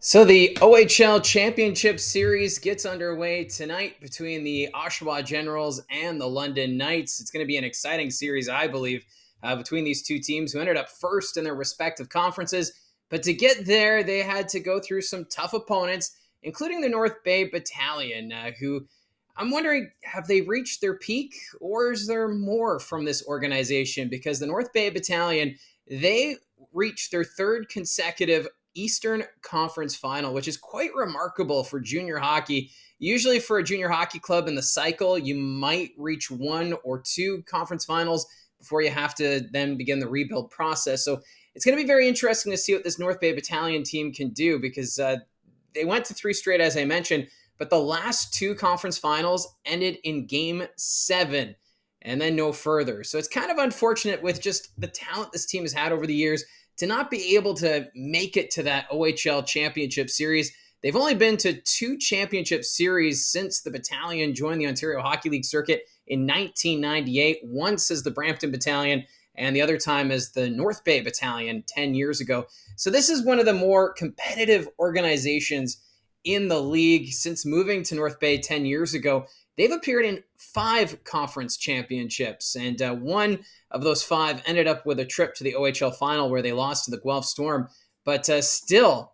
So the OHL Championship Series gets underway tonight between the Oshawa Generals and the London Knights. It's going to be an exciting series, I believe, between these two teams who ended up first in their respective conferences. But to get there, they had to go through some tough opponents, including the North Bay Battalion, who I'm wondering, have they reached their peak, or is there more from this organization? Because the North Bay Battalion, they reached their third consecutive Eastern Conference Final, which is quite remarkable for junior hockey. Usually, for a junior hockey club in the cycle, you might reach one or two conference finals before you have to then begin the rebuild process. So it's going to be very interesting to see what this North Bay Battalion team can do because they went to three straight, as I mentioned, but the last two conference finals ended in game 7 and then no further. So it's kind of unfortunate with just the talent this team has had over the years to not be able to make it to that OHL Championship Series. They've only been to 2 championship series since the battalion joined the Ontario Hockey League circuit in 1998, once as the Brampton Battalion and the other time as the North Bay Battalion 10 years ago. So this is one of the more competitive organizations in the league since moving to North Bay 10 years ago. They've appeared in 5 conference championships, and one of those 5 ended up with a trip to the OHL Final where they lost to the Guelph Storm. But still,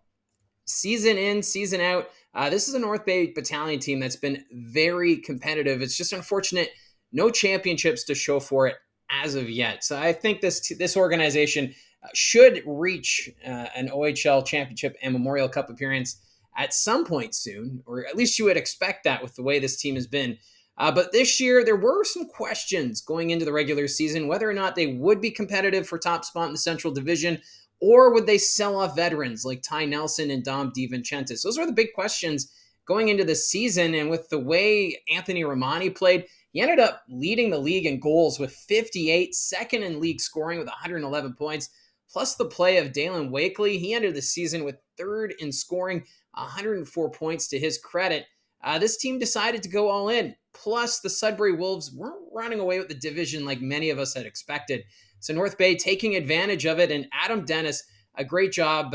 season in, season out, this is a North Bay Battalion team that's been very competitive. It's just unfortunate, no championships to show for it as of yet. So I think this organization should reach an OHL Championship and Memorial Cup appearance at some point soon, or at least you would expect that with the way this team has been. But this year, there were some questions going into the regular season, whether or not they would be competitive for top spot in the Central Division, or would they sell off veterans like Ty Nelson and Dom DiVincentis? Those were the big questions going into the season. And with the way Anthony Romani played, he ended up leading the league in goals with 58, second in league scoring with 111 points, plus the play of Dalen Wakely. He ended the season with third in scoring, 104 points to his credit. This team decided to go all in. Plus, the Sudbury Wolves weren't running away with the division like many of us had expected. So North Bay taking advantage of it, and Adam Dennis, a great job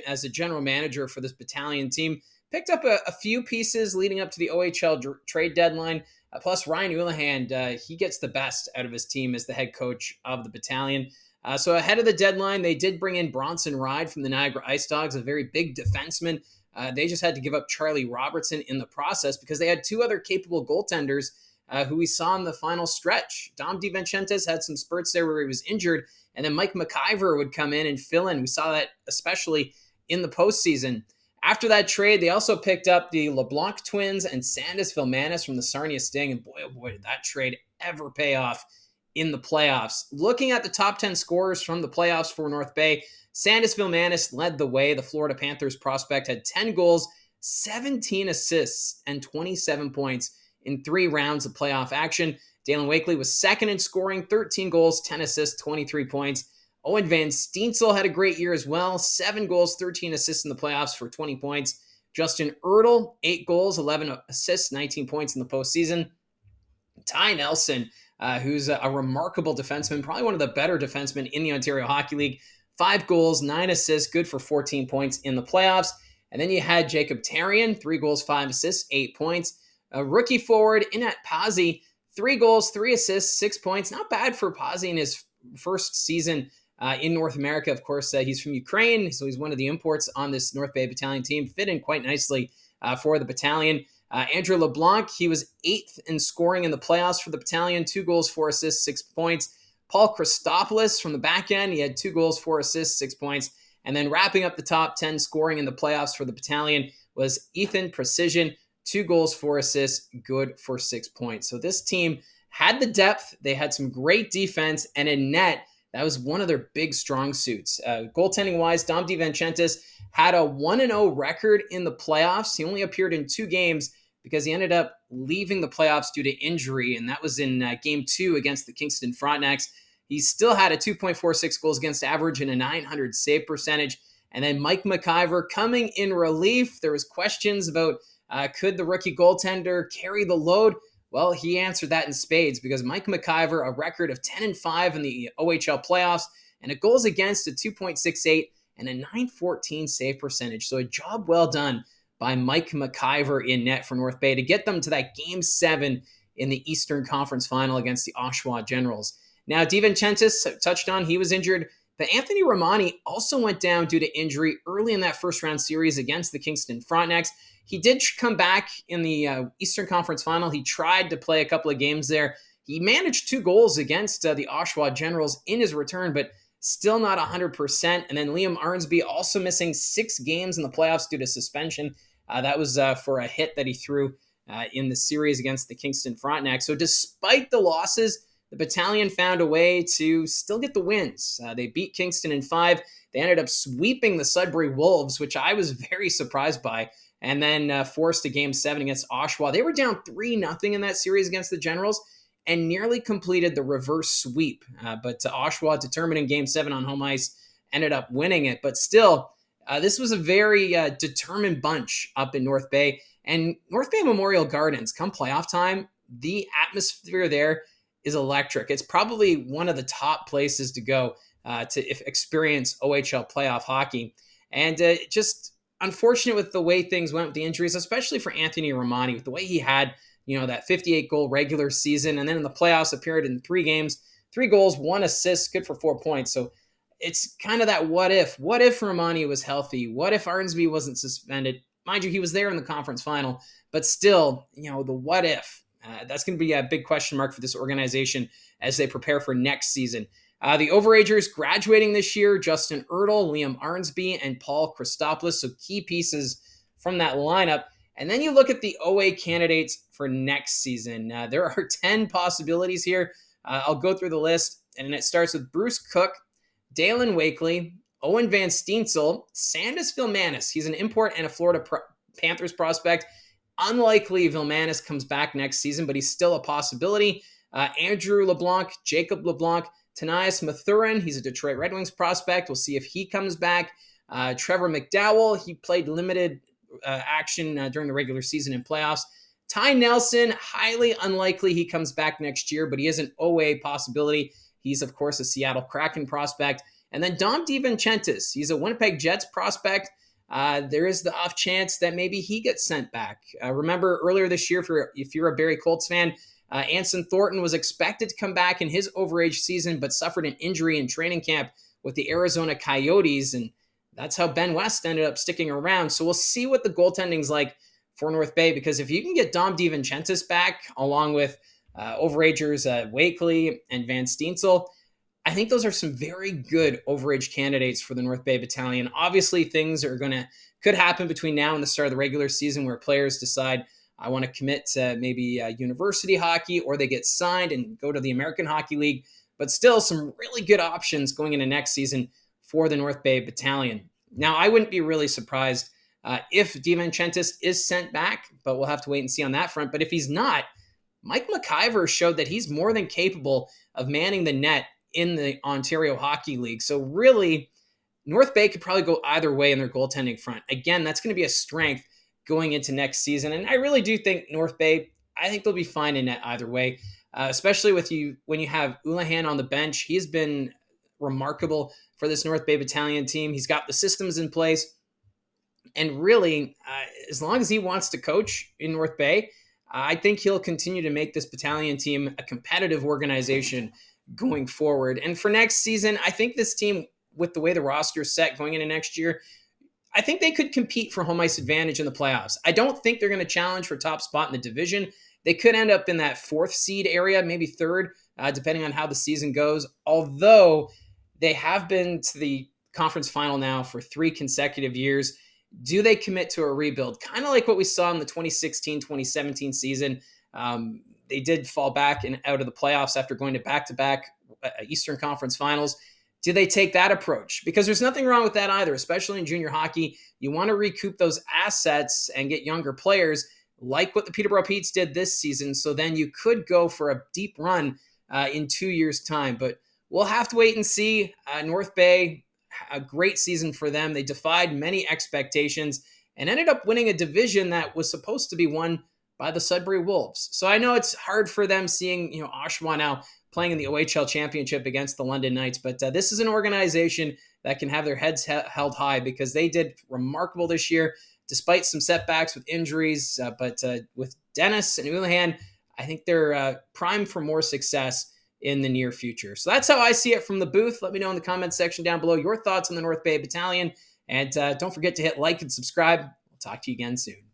as a general manager for this battalion team, picked up a few pieces leading up to the OHL trade deadline. Plus, Ryan Ullahan, he gets the best out of his team as the head coach of the battalion. So ahead of the deadline, they did bring in Bronson Ride from the Niagara Ice Dogs, a very big defenseman. They just had to give up Charlie Robertson in the process because they had 2 other capable goaltenders who we saw in the final stretch. Dom DiVincentis had some spurts there where he was injured, and then Mike McIver would come in and fill in. We saw that especially in the postseason. After that trade, they also picked up the LeBlanc twins and Sandis Vilmanis from the Sarnia Sting, and boy, oh boy, did that trade ever pay off in the playoffs. Looking at the top 10 scorers from the playoffs for North Bay, Sandis Vilmanis led the way. The Florida Panthers prospect had 10 goals, 17 assists, and 27 points in 3 rounds of playoff action. Dalen Wakely was second in scoring, 13 goals, 10 assists, 23 points. Owen Van Steensel had a great year as well, 7 goals, 13 assists in the playoffs for 20 points. Justin Ertl, 8 goals, 11 assists, 19 points in the postseason. Ty Nelson, who's a remarkable defenseman, probably one of the better defensemen in the Ontario Hockey League, 5 goals, 9 assists, good for 14 points in the playoffs. And then you had Jacob Tarian, 3 goals, 5 assists, 8 points. Rookie forward, Inat Pazzi, 3 goals, 3 assists, 6 points. Not bad for Pazzi in his first season in North America. Of course, he's from Ukraine, so he's one of the imports on this North Bay Battalion team. Fit in quite nicely for the battalion. Andrew LeBlanc, he was 8th in scoring in the playoffs for the battalion. 2 goals, 4 assists, 6 points. Paul Christopoulos from the back end, he had 2 goals, 4 assists, 6 points. And then wrapping up the top 10 scoring in the playoffs for the battalion was Ethan Precision, 2 goals, 4 assists, good for 6 points. So this team had the depth, they had some great defense, and in net, that was one of their big strong suits. Goaltending-wise, Dom DiVincentis had a 1-0 record in the playoffs. He only appeared in 2 games because he ended up leaving the playoffs due to injury, and that was in Game 2 against the Kingston Frontenacs. He still had a 2.46 goals against average and a 900 save percentage. And then Mike McIver coming in relief. There was questions about could the rookie goaltender carry the load? Well, he answered that in spades because Mike McIver, a record of 10-5 in the OHL playoffs and a goals against of 2.68 and a .914 save percentage. So a job well done by Mike McIver in net for North Bay to get them to that Game 7 in the Eastern Conference Final against the Oshawa Generals. Now, DiVincentis touched on, he was injured, but Anthony Romani also went down due to injury early in that first round series against the Kingston Frontenacs. He did come back in the Eastern Conference Final. He tried to play a couple of games there. He managed 2 goals against the Oshawa Generals in his return, but still not 100%. And then Liam Arnsby also missing 6 games in the playoffs due to suspension. That was for a hit that he threw in the series against the Kingston Frontenac. So despite the losses, the battalion found a way to still get the wins. They beat Kingston in 5. They ended up sweeping the Sudbury Wolves, which I was very surprised by, and then forced a Game 7 against Oshawa. They were down 3-0 in that series against the Generals and nearly completed the reverse sweep. But Oshawa, determined in Game 7 on home ice, ended up winning it. But still, this was a very determined bunch up in North Bay. And North Bay Memorial Gardens, come playoff time, the atmosphere there is electric. It's probably one of the top places to go to experience OHL playoff hockey. And just unfortunate with the way things went with the injuries, especially for Anthony Romani, with the way he had, that 58-goal regular season. And then in the playoffs appeared in 3 games, 3 goals, 1 assist, good for 4 points. So it's kind of that what if. What if Romani was healthy? What if Arnsby wasn't suspended? Mind you, he was there in the conference final. But still, the what if. That's going to be a big question mark for this organization as they prepare for next season. The overagers graduating this year, Justin Ertl, Liam Arnsby, and Paul Christopoulos. So key pieces from that lineup. And then you look at the OA candidates for next season. There are 10 possibilities here. I'll go through the list, and it starts with Bruce Cook, Dalen Wakely, Owen Van Steensel, Sandis Vilmanis. He's an import and a Florida Panthers prospect. Unlikely Vilmanis comes back next season, but he's still a possibility. Andrew LeBlanc, Jacob LeBlanc, Tanias Mathurin. He's a Detroit Red Wings prospect. We'll see if he comes back. Trevor McDowell. He played limited action during the regular season and playoffs. Ty Nelson, highly unlikely he comes back next year, but he is an OA possibility. He's, of course, a Seattle Kraken prospect. And then Dom DiVincentis. He's a Winnipeg Jets prospect. There is the off chance that maybe he gets sent back. Remember earlier this year, if you're a Barrie Colts fan, Anson Thornton was expected to come back in his overage season, but suffered an injury in training camp with the Arizona Coyotes, and that's how Ben West ended up sticking around. So we'll see what the goaltending's like for North Bay, because if you can get Dom DiVincentis back, along with overagers Wakely and Van Steensel, I think those are some very good overage candidates for the North Bay Battalion. Obviously, things could happen between now and the start of the regular season where players decide, I want to commit to maybe university hockey, or they get signed and go to the American Hockey League. But still, some really good options going into next season for the North Bay Battalion. Now, I wouldn't be really surprised if DiVincentis is sent back, but we'll have to wait and see on that front. But if he's not, Mike McIver showed that he's more than capable of manning the net in the Ontario Hockey League. So really, North Bay could probably go either way in their goaltending front. Again, that's going to be a strength going into next season. And I really do think North Bay, I think they'll be fine in net either way, especially when you have Ulahan on the bench. He's been remarkable for this North Bay Battalion team. He's got the systems in place. And really, as long as he wants to coach in North Bay, I think he'll continue to make this battalion team a competitive organization going forward. And for next season, I think this team, with the way the roster is set going into next year, I think they could compete for home ice advantage in the playoffs. I don't think they're going to challenge for top spot in the division. They could end up in that 4th seed area, maybe 3rd, depending on how the season goes. Although they have been to the conference final now for 3 consecutive years. Do they commit to a rebuild? Kind of like what we saw in the 2016-2017 season. They did fall back and out of the playoffs after going to back-to-back Eastern Conference Finals. Do they take that approach? Because there's nothing wrong with that either, especially in junior hockey. You want to recoup those assets and get younger players, like what the Peterborough Petes did this season. So then you could go for a deep run in 2 years' time. But we'll have to wait and see. North Bay, a great season for them. They defied many expectations and ended up winning a division that was supposed to be won by the Sudbury Wolves. So I know it's hard for them seeing, Oshawa now playing in the OHL Championship against the London Knights, but this is an organization that can have their heads held high, because they did remarkable this year despite some setbacks with injuries. But with Dennis and Houlihan, I think they're primed for more success in the near future. So that's how I see it from the booth. Let me know in the comments section down below your thoughts on the North Bay Battalion. And don't forget to hit like and subscribe. We'll talk to you again soon.